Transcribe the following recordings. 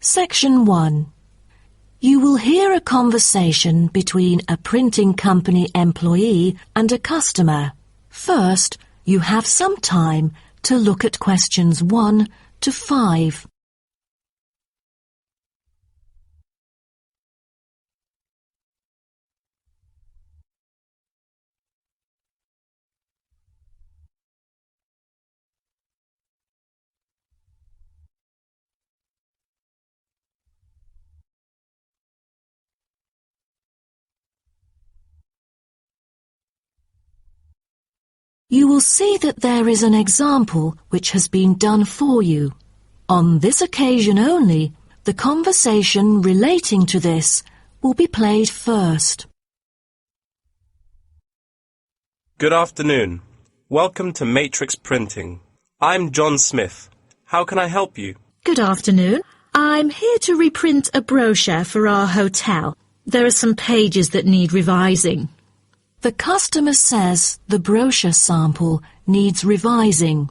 Section 1. You will hear a conversation between a printing company employee and a customer. First, you have some time to look at questions 1 to 5. You will see that there is an example which has been done for you. On this occasion only, the conversation relating to this will be played first. Good afternoon. Welcome to Matrix Printing. I'm John Smith. How can I help you? Good afternoon. I'm here to reprint a brochure for our hotel. There are some pages that need revising. The customer says the brochure sample needs revising.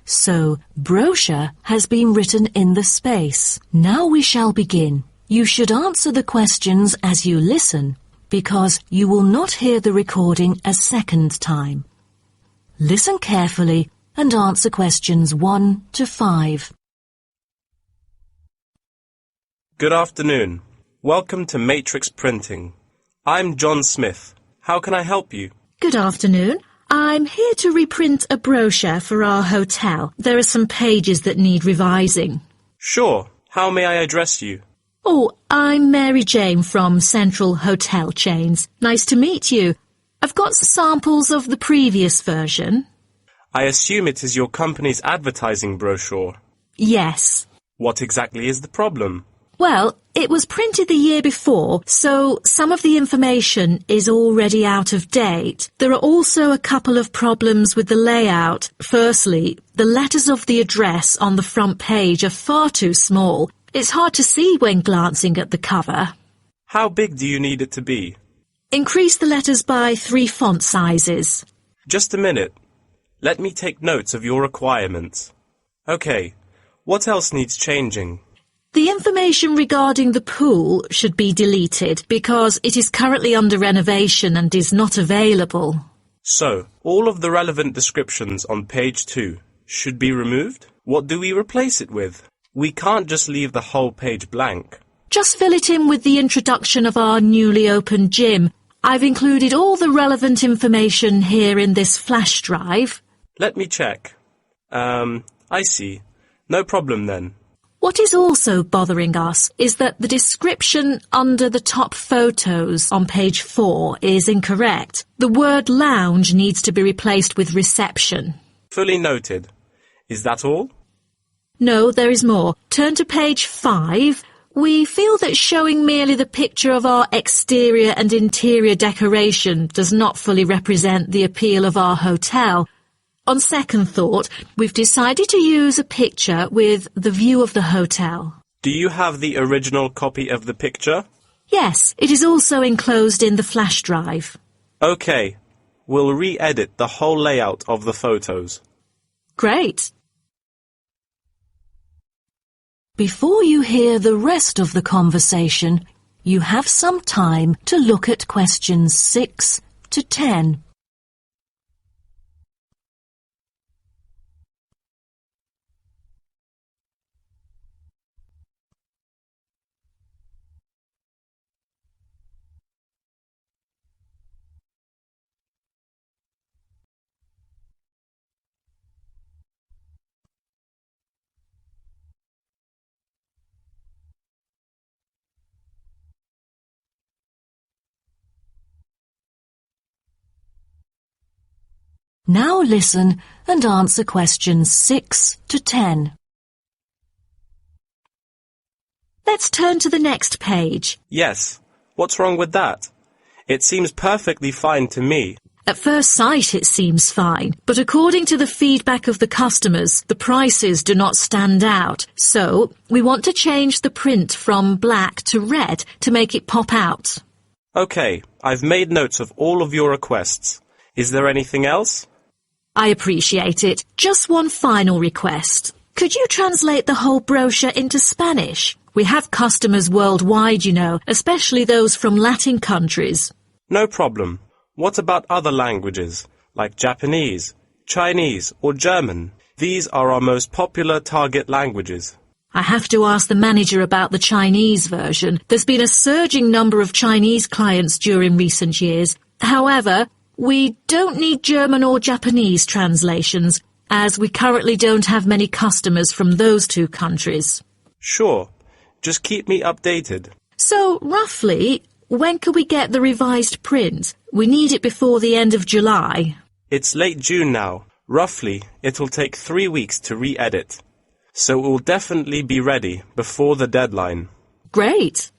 So, brochure has been written in the space. Now we shall begin. You should answer the questions as you listen, because you will not hear the recording a second time. Listen carefully and answer questions 1 to 5. Good afternoon. Welcome to Matrix Printing. I'm John Smith. How can I help you? Good afternoon. I'm here to reprint a brochure for our hotel. There are some pages that need revising. Sure. How may I address you? Oh, I'm Mary Jane from Central Hotel Chains. Nice to meet you. I've got samples of the previous version. I assume it is your company's advertising brochure. Yes. What exactly is the problem? Well, it was printed the year before, so some of the information is already out of date. There are also a couple of problems with the layout. Firstly, the letters of the address on the front page are far too small. It's hard to see when glancing at the cover. How big do you need it to be? Increase the letters by 3 font sizes. Just a minute. Let me take notes of your requirements. Okay, what else needs changing? The information regarding the pool should be deleted because it is currently under renovation and is not available. So, all of the relevant descriptions on page 2 should be removed? What do we replace it with? We can't just leave the whole page blank. Just fill it in with the introduction of our newly opened gym. I've included all the relevant information here in this flash drive. Let me check. I see. No problem then. What is also bothering us is that the description under the top photos on page 4 is incorrect. The word lounge needs to be replaced with reception. Fully noted. Is that all? No, there is more. Turn to page 5. We feel that showing merely the picture of our exterior and interior decoration does not fully represent the appeal of our hotel. On second thought, we've decided to use a picture with the view of the hotel. Do you have the original copy of the picture? Yes, it is also enclosed in the flash drive. Okay, we'll re-edit the whole layout of the photos. Great. Before you hear the rest of the conversation, you have some time to look at questions 6 to 10. Now listen and answer questions 6 to 10. Let's turn to the next page. Yes. What's wrong with that? It seems perfectly fine to me. At first sight it seems fine, but according to the feedback of the customers, the prices do not stand out. So, we want to change the print from black to red to make it pop out. Okay, I've made notes of all of your requests. Is there anything else? I appreciate it. Just one final request. Could you translate the whole brochure into Spanish? We have customers worldwide, you know, especially those from Latin countries. No problem. What about other languages, like Japanese, Chinese or German? These are our most popular target languages. I have to ask the manager about the Chinese version. There's been a surging number of Chinese clients during recent years. However, we don't need German or Japanese translations, as we currently don't have many customers from those two countries. Sure. Just keep me updated. So, roughly, when could we get the revised print? We need it before the end of July. It's late June now. Roughly, it'll take 3 weeks to re-edit. So it will definitely be ready before the deadline. Great.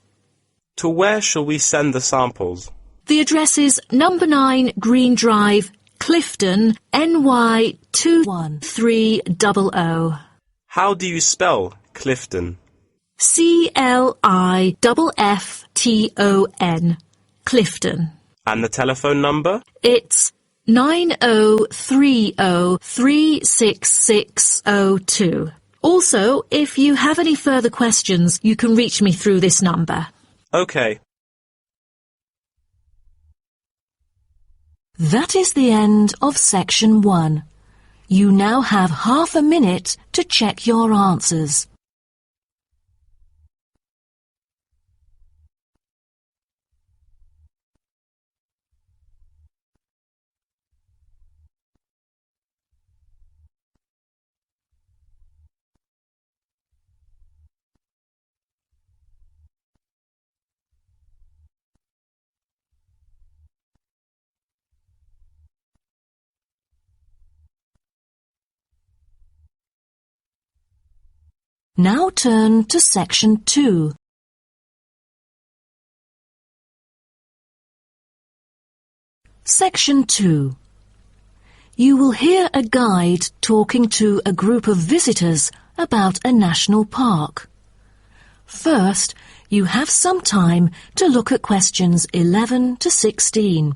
To where shall we send the samples? The address is number 9 Green Drive, Clifton, NY 21300. How do you spell Clifton? CLIFFTON, Clifton. And the telephone number? It's 9030366602. Also, if you have any further questions, you can reach me through this number. Okay. That is the end of section 1. You now have half a minute to check your answers. Now turn to section 2. Section 2. You will hear a guide talking to a group of visitors about a national park. First, you have some time to look at questions 11 to 16.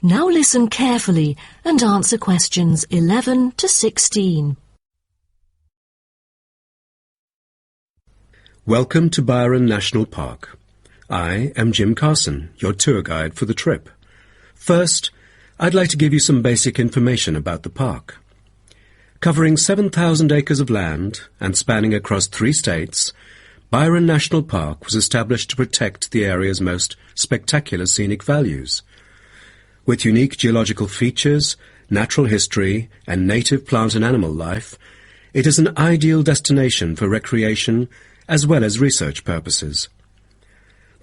Now listen carefully and answer questions 11 to 16. Welcome to Byron National Park. I am Jim Carson, your tour guide for the trip. First, I'd like to give you some basic information about the park. Covering 7,000 acres of land and spanning across 3 states, Byron National Park was established to protect the area's most spectacular scenic values. With unique geological features, natural history, and native plant and animal life, it is an ideal destination for recreation as well as research purposes.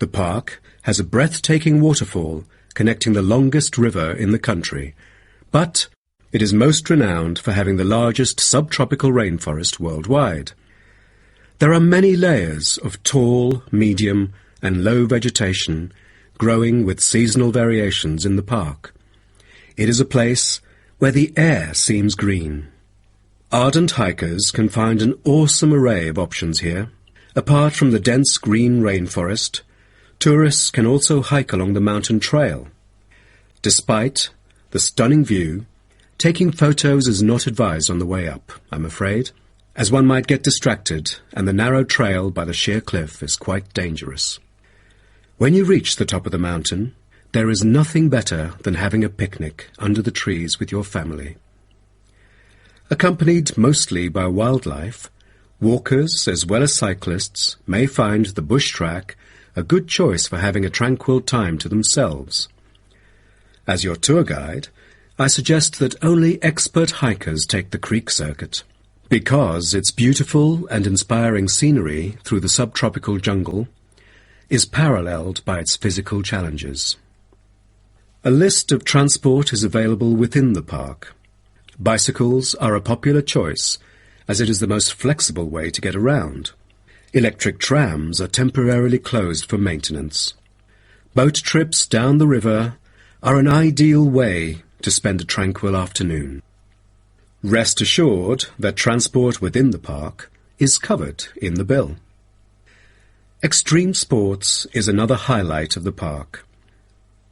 The park has a breathtaking waterfall connecting the longest river in the country, but it is most renowned for having the largest subtropical rainforest worldwide. There are many layers of tall, medium, and low vegetation growing with seasonal variations in the park. It is a place where the air seems green. Ardent hikers can find an awesome array of options here. Apart from the dense green rainforest, tourists can also hike along the mountain trail. Despite the stunning view, taking photos is not advised on the way up, I'm afraid, as one might get distracted and the narrow trail by the sheer cliff is quite dangerous. When you reach the top of the mountain, there is nothing better than having a picnic under the trees with your family. Accompanied mostly by wildlife, walkers as well as cyclists may find the bush track a good choice for having a tranquil time to themselves. As your tour guide, I suggest that only expert hikers take the creek circuit, because its beautiful and inspiring scenery through the subtropical jungle is paralleled by its physical challenges. A list of transport is available within the park. Bicycles are a popular choice, as it is the most flexible way to get around. Electric trams are temporarily closed for maintenance. Boat trips down the river are an ideal way to spend a tranquil afternoon. Rest assured that transport within the park is covered in the bill. Extreme sports is another highlight of the park.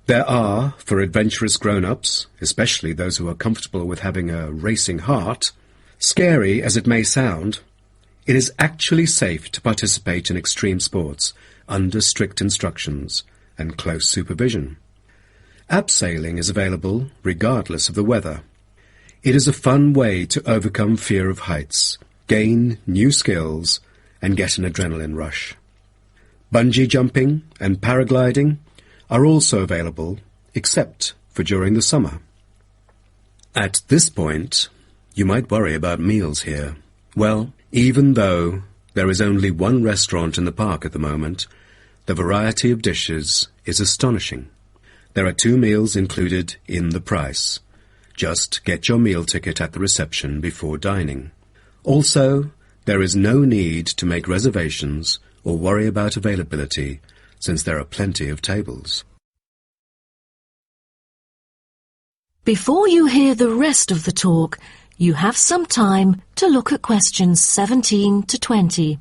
There are, for adventurous grown-ups, especially those who are comfortable with having a racing heart, scary as it may sound, it is actually safe to participate in extreme sports under strict instructions and close supervision. Abseiling is available regardless of the weather. It is a fun way to overcome fear of heights, gain new skills, and get an adrenaline rush. Bungee jumping and paragliding are also available, except for during the summer. At this point, you might worry about meals here. Well, even though there is only one restaurant in the park at the moment, the variety of dishes is astonishing. There are 2 meals included in the price. Just get your meal ticket at the reception before dining. Also, there is no need to make reservations or worry about availability, since there are plenty of tables. Before you hear the rest of the talk, you have some time to look at questions 17 to 20.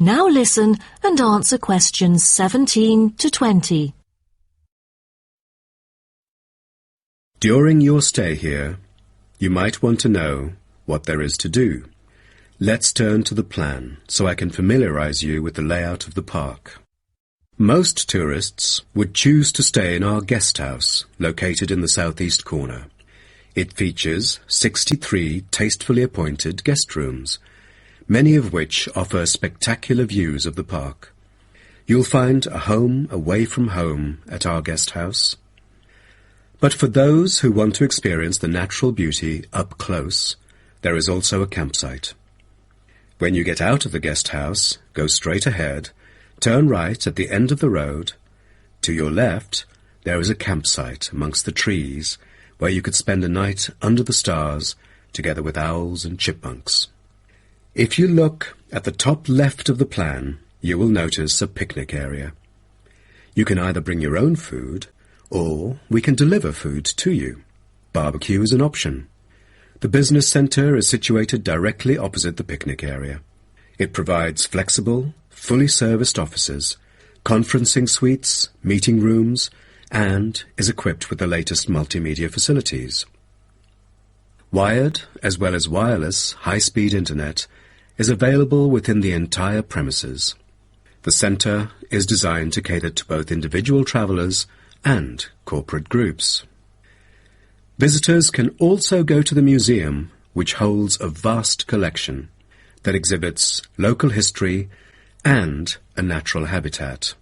Now listen and answer questions 17 to 20. During your stay here, you might want to know what there is to do. Let's turn to the plan so I can familiarize you with the layout of the park. Most tourists would choose to stay in our guest house, located in the southeast corner. It features 63 tastefully appointed guest rooms, many of which offer spectacular views of the park. You'll find a home away from home at our guest house. But for those who want to experience the natural beauty up close, there is also a campsite. When you get out of the guest house, go straight ahead, turn right at the end of the road. To your left, there is a campsite amongst the trees where you could spend a night under the stars together with owls and chipmunks. If you look at the top left of the plan, you will notice a picnic area. You can either bring your own food, or we can deliver food to you. Barbecue is an option. The business centre is situated directly opposite the picnic area. It provides flexible, fully serviced offices, conferencing suites, meeting rooms, and is equipped with the latest multimedia facilities. Wired, as well as wireless, high-speed internet is available within the entire premises. The centre is designed to cater to both individual travellers and corporate groups. Visitors can also go to the museum, which holds a vast collection that exhibits local history and a natural habitat.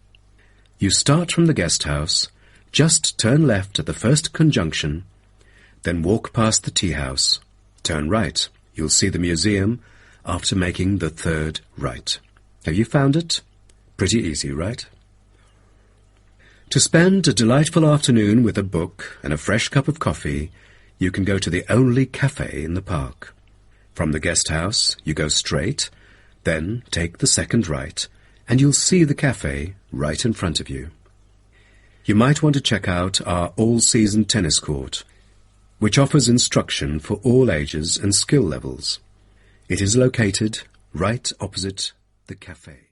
You start from the guest house, just turn left at the first conjunction, then walk past the tea house, turn right. You'll see the museum after making the third right. Have you found it? Pretty easy, right? To spend a delightful afternoon with a book and a fresh cup of coffee, you can go to the only cafe in the park. From the guest house, you go straight, then take the second right, and you'll see the cafe right in front of you. You might want to check out our all-season tennis court, which offers instruction for all ages and skill levels. It is located right opposite the cafe.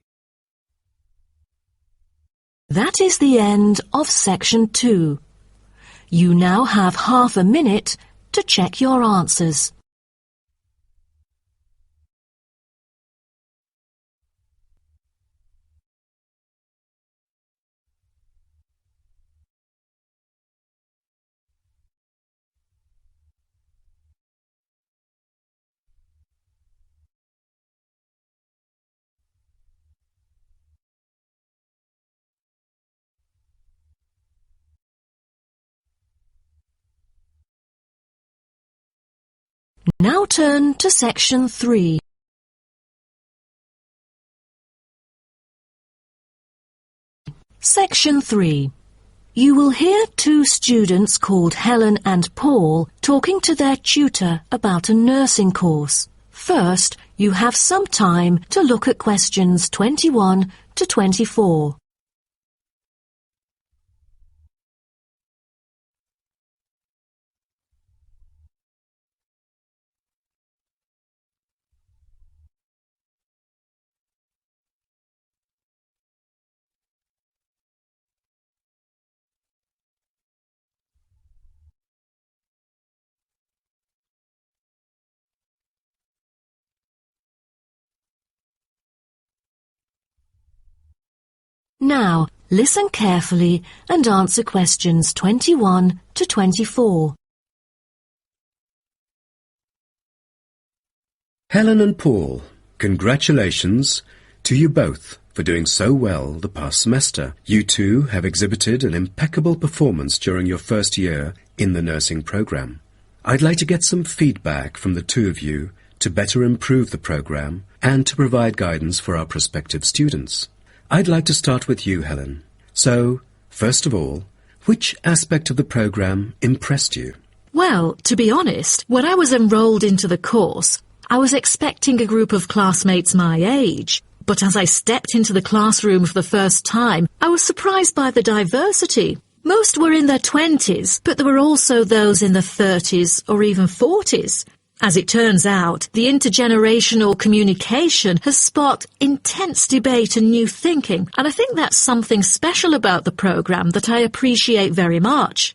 That is the end of section 2. You now have half a minute to check your answers. Now turn to section 3. Section 3. You will hear two students called Helen and Paul talking to their tutor about a nursing course. First, you have some time to look at questions 21 to 24. Now, listen carefully and answer questions 21 to 24. Helen and Paul, congratulations to you both for doing so well the past semester. You two have exhibited an impeccable performance during your first year in the nursing program. I'd like to get some feedback from the two of you to better improve the program and to provide guidance for our prospective students. I'd like to start with you, Helen. So, first of all, which aspect of the program impressed you? Well, to be honest, when I was enrolled into the course, I was expecting a group of classmates my age. But as I stepped into the classroom for the first time, I was surprised by the diversity. Most were in their 20s, but there were also those in their 30s or even 40s. As it turns out, the intergenerational communication has sparked intense debate and new thinking, and I think that's something special about the programme that I appreciate very much.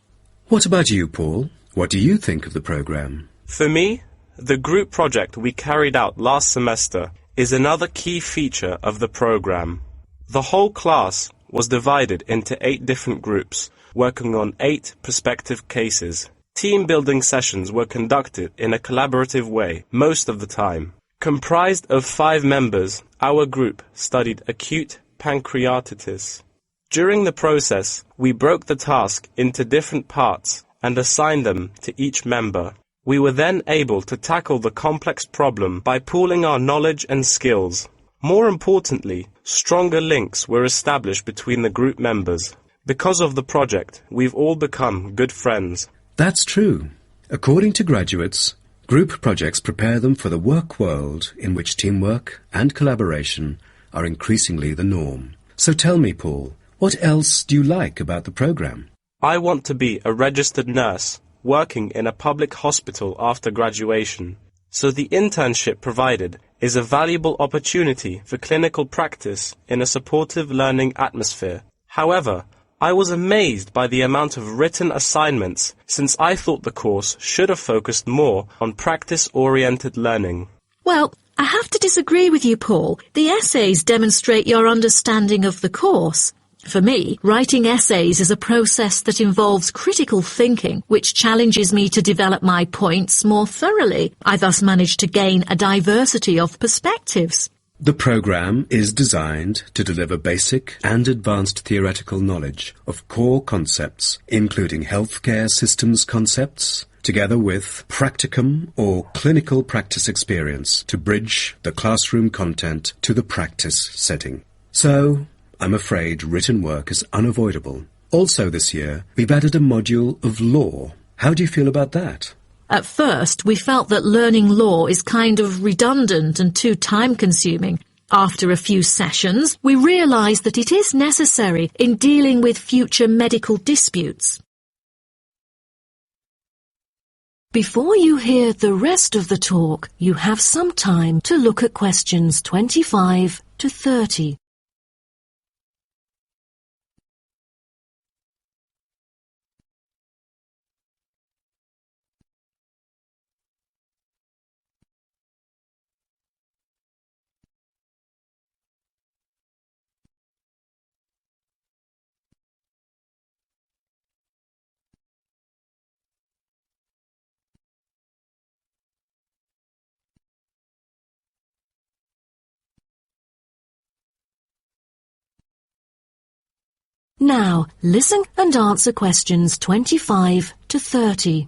What about you, Paul? What do you think of the programme? For me, the group project we carried out last semester is another key feature of the program. The whole class was divided into 8 different groups, working on 8 prospective cases. Team-building sessions were conducted in a collaborative way most of the time. Comprised of 5 members, our group studied acute pancreatitis. During the process, we broke the task into different parts and assigned them to each member. We were then able to tackle the complex problem by pooling our knowledge and skills. More importantly, stronger links were established between the group members. Because of the project, we've all become good friends. That's true. According to graduates, group projects prepare them for the work world in which teamwork and collaboration are increasingly the norm. So tell me, Paul, what else do you like about the program? I want to be a registered nurse, working in a public hospital after graduation. So the internship provided is a valuable opportunity for clinical practice in a supportive learning atmosphere. However, I was amazed by the amount of written assignments, since I thought the course should have focused more on practice-oriented learning. Well, I have to disagree with you, Paul. The essays demonstrate your understanding of the course. For me, writing essays is a process that involves critical thinking, which challenges me to develop my points more thoroughly. I thus managed to gain a diversity of perspectives. The program is designed to deliver basic and advanced theoretical knowledge of core concepts, including healthcare systems concepts, together with practicum or clinical practice experience to bridge the classroom content to the practice setting. So, I'm afraid written work is unavoidable. Also this year, we've added a module of law. How do you feel about that? At first, we felt that learning law is kind of redundant and too time-consuming. After a few sessions, we realised that it is necessary in dealing with future medical disputes. Before you hear the rest of the talk, you have some time to look at questions 25 to 30. Now, listen and answer questions 25 to 30.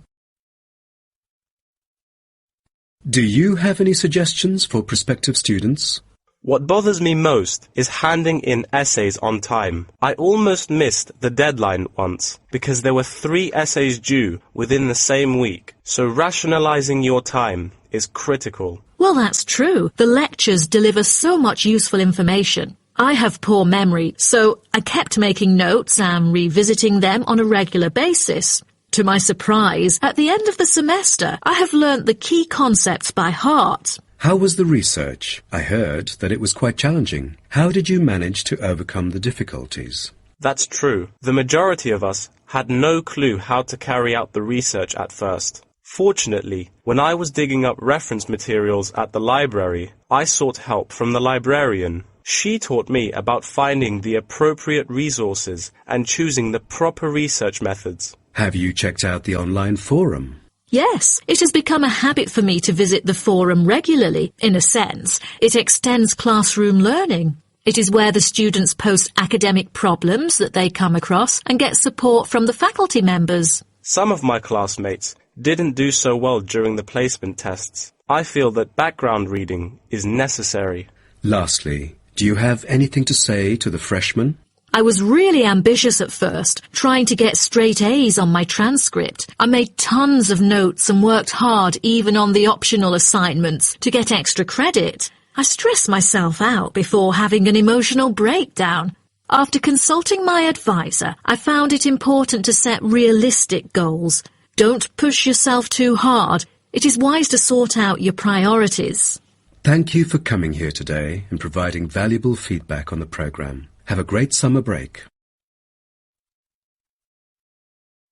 Do you have any suggestions for prospective students? What bothers me most is handing in essays on time. I almost missed the deadline once because there were 3 essays due within the same week. So rationalizing your time is critical. Well, that's true. The lectures deliver so much useful information. I have poor memory, so I kept making notes and revisiting them on a regular basis. To my surprise, at the end of the semester, I have learnt the key concepts by heart. How was the research? I heard that it was quite challenging. How did you manage to overcome the difficulties? That's true. The majority of us had no clue how to carry out the research at first. Fortunately, when I was digging up reference materials at the library, I sought help from the librarian. She taught me about finding the appropriate resources and choosing the proper research methods. Have you checked out the online forum? Yes, it has become a habit for me to visit the forum regularly. In a sense, it extends classroom learning. It is where the students post academic problems that they come across and get support from the faculty members. Some of my classmates didn't do so well during the placement tests. I feel that background reading is necessary. Lastly, do you have anything to say to the freshmen? I was really ambitious at first, trying to get straight A's on my transcript. I made tons of notes and worked hard even on the optional assignments to get extra credit. I stressed myself out before having an emotional breakdown. After consulting my advisor, I found it important to set realistic goals. Don't push yourself too hard. It is wise to sort out your priorities. Thank you for coming here today and providing valuable feedback on the program. Have a great summer break.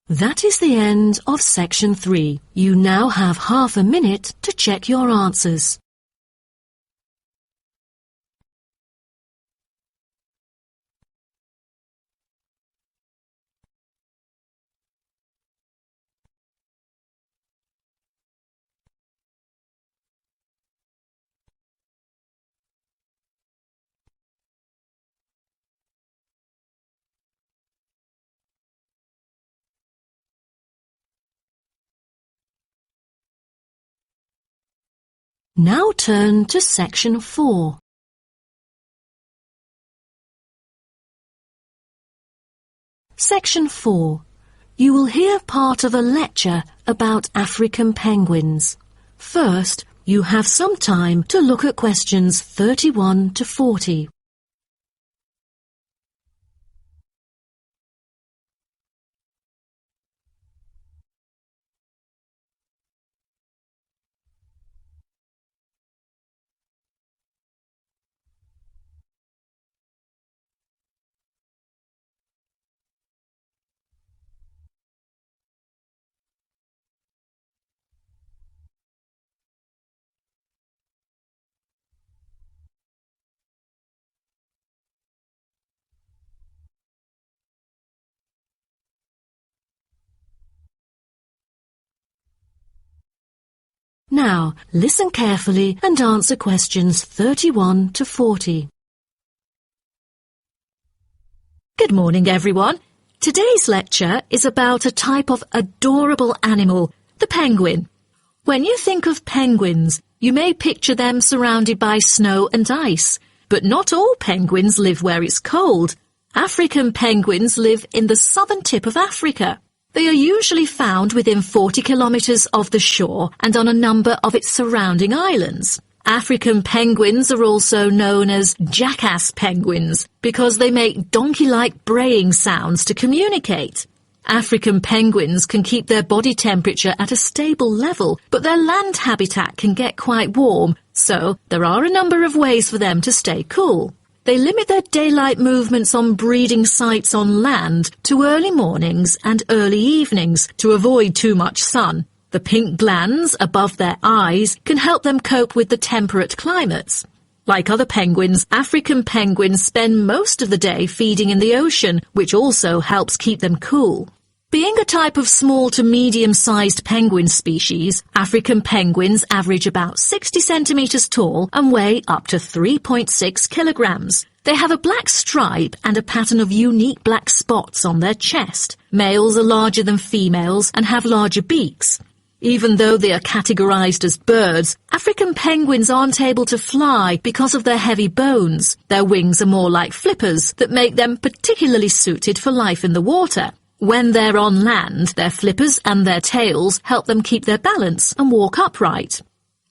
That is the end of section 3. You now have half a minute to check your answers. Now turn to section 4. Section 4. You will hear part of a lecture about African penguins. First, you have some time to look at questions 31 to 40. Now, listen carefully and answer questions 31 to 40. Good morning, everyone. Today's lecture is about a type of adorable animal, the penguin. When you think of penguins, you may picture them surrounded by snow and ice. But not all penguins live where it's cold. African penguins live in the southern tip of Africa. They are usually found within 40 kilometres of the shore and on a number of its surrounding islands. African penguins are also known as jackass penguins because they make donkey-like braying sounds to communicate. African penguins can keep their body temperature at a stable level, but their land habitat can get quite warm, so there are a number of ways for them to stay cool. They limit their daylight movements on breeding sites on land to early mornings and early evenings to avoid too much sun. The pink glands above their eyes can help them cope with the temperate climates. Like other penguins, African penguins spend most of the day feeding in the ocean, which also helps keep them cool. Being a type of small to medium-sized penguin species, African penguins average about 60 centimetres tall and weigh up to 3.6 kilograms. They have a black stripe and a pattern of unique black spots on their chest. Males are larger than females and have larger beaks. Even though they are categorized as birds, African penguins aren't able to fly because of their heavy bones. Their wings are more like flippers that make them particularly suited for life in the water. When they're on land, their flippers and their tails help them keep their balance and walk upright.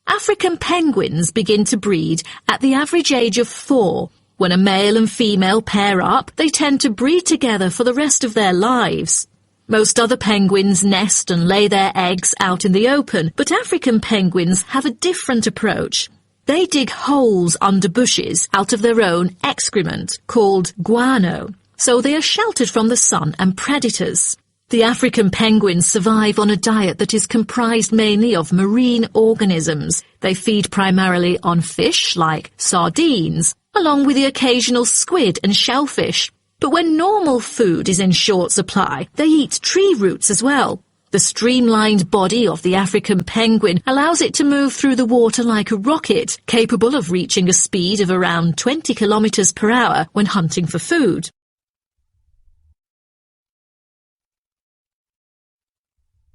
African penguins begin to breed at the average age of 4. When a male and female pair up, they tend to breed together for the rest of their lives. Most other penguins nest and lay their eggs out in the open, but African penguins have a different approach. They dig holes under bushes out of their own excrement, called guano, so they are sheltered from the sun and predators. The African penguins survive on a diet that is comprised mainly of marine organisms. They feed primarily on fish like sardines, along with the occasional squid and shellfish. But when normal food is in short supply, they eat tree roots as well. The streamlined body of the African penguin allows it to move through the water like a rocket, capable of reaching a speed of around 20 kilometers per hour when hunting for food.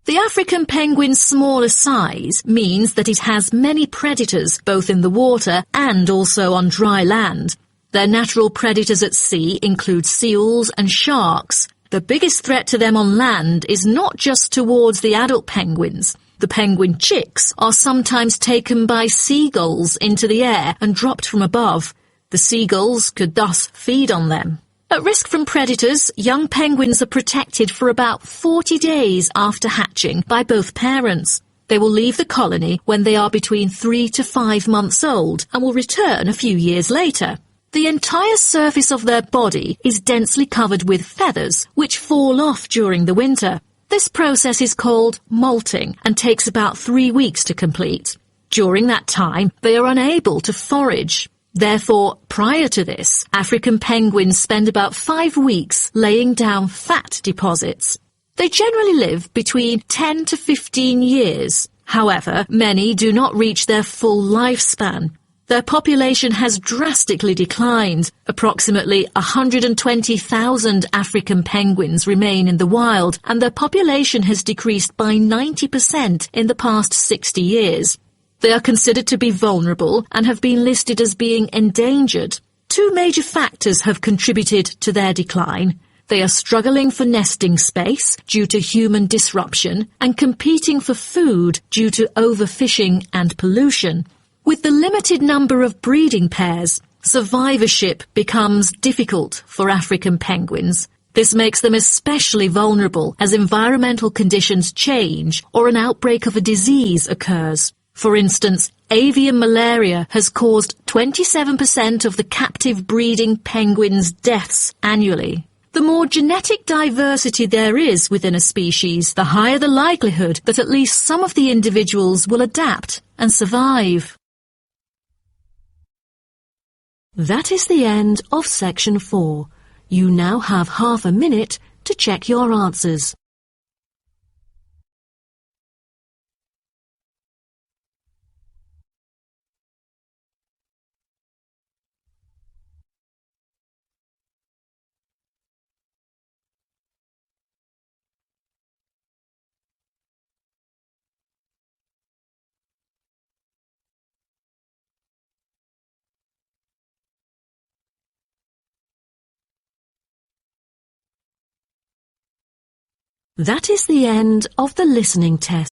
The African penguin's smaller size means that it has many predators both in the water and also on dry land. Their natural predators at sea include seals and sharks. The biggest threat to them on land is not just towards the adult penguins. The penguin chicks are sometimes taken by seagulls into the air and dropped from above. The seagulls could thus feed on them. At risk from predators, young penguins are protected for about 40 days after hatching by both parents. They will leave the colony when they are between 3 to 5 months old and will return a few years later. The entire surface of their body is densely covered with feathers, which fall off during the winter. This process is called molting and takes about 3 weeks to complete. During that time, they are unable to forage. Therefore, prior to this, African penguins spend about 5 weeks laying down fat deposits. They generally live between 10 to 15 years. However, many do not reach their full lifespan. Their population has drastically declined. Approximately 120,000 African penguins remain in the wild, and their population has decreased by 90% in the past 60 years. They are considered to be vulnerable and have been listed as being endangered. 2 major factors have contributed to their decline. They are struggling for nesting space due to human disruption and competing for food due to overfishing and pollution. With the limited number of breeding pairs, survivorship becomes difficult for African penguins. This makes them especially vulnerable as environmental conditions change or an outbreak of a disease occurs. For instance, avian malaria has caused 27% of the captive breeding penguins' deaths annually. The more genetic diversity there is within a species, the higher the likelihood that at least some of the individuals will adapt and survive. That is the end of section 4. You now have half a minute to check your answers. That is the end of the listening test.